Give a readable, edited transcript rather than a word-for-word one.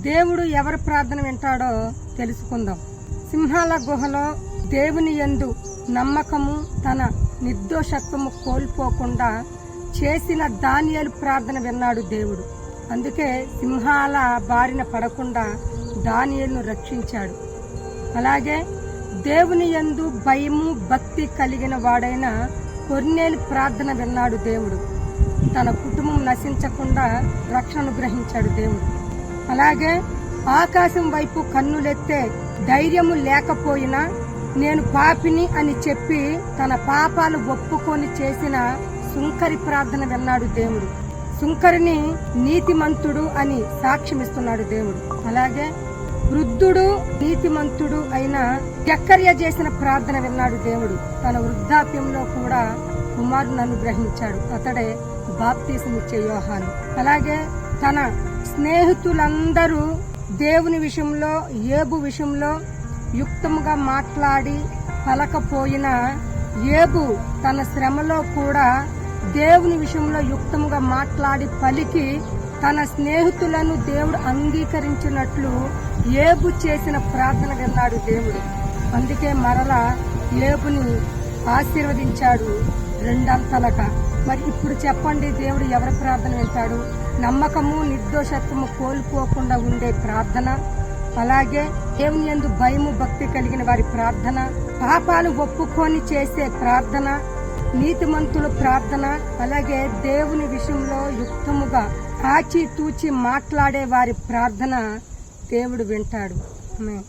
దేవుడు ఎవరి ప్రార్థన వింటాడో తెలుసుకుందాం. సింహాల గుహలో దేవుని యందు నమ్మకము, తన నిర్దోషత్వము కోల్పోకుండా చేసిన దానియేలు ప్రార్థన విన్నాడు దేవుడు. అందుకే సింహాల బారిన పడకుండా దానియేలును రక్షించాడు. అలాగే దేవుని యందు భయము భక్తి కలిగిన వాడైన కొర్నేలు ప్రార్థన విన్నాడు దేవుడు. తన కుటుంబం నశించకుండా రక్షణను గ్రహించాడు దేవుడు. అలాగే ఆకాశం వైపు కన్నులెత్తే ధైర్యము లేకపోయినా నేను పాపిని అని చెప్పి తన పాపాలు ఒప్పుకొని చేసిన సుంకరి ప్రార్థన విన్నాడు దేవుడు. సుంకరిని నీతిమంతుడు అని సాక్ష్యమిస్తున్నాడు దేవుడు. అలాగే వృద్ధుడు నీతిమంతుడు అయిన జక్కర్యా చేసిన ప్రార్థన విన్నాడు దేవుడు. తన వృద్ధాప్యంలో కూడా కుమారుని అనుగ్రహించాడు. అతడే బాప్తీసమిచ్చే యోహాను. అలాగే తన స్నేహితులందరూ దేవుని విషయంలో, యోబు విషయంలో యుక్తముగా మాట్లాడి పలకపోయినా యోబు తన శ్రమలో కూడా దేవుని విషయంలో యుక్తముగా మాట్లాడి పలికి తన స్నేహితులను దేవుడు అంగీకరించినట్లు యోబు చేసిన ప్రార్థన విన్నాడు దేవుడు. అందుకే మరలా యోబుని ఆశీర్వదించాడు రెండంతలుగా. మరి ఇప్పుడు చెప్పండి, దేవుడు ఎవరి ప్రార్థన వింటాడు? నమ్మకము నిర్దోషత్వము కోల్పోకుండా ఉండే ప్రార్థన, అలాగే దేవుని యందు భయము భక్తి కలిగిన వారి ప్రార్థన, పాపాలు ఒప్పుకొని చేసే ప్రార్థన, నీతిమంతుల ప్రార్థన, అలాగే దేవుని విషయంలో యుక్తముగా ఆచితూచి మాట్లాడే వారి ప్రార్థన దేవుడు వింటాడు. ఆమేన్.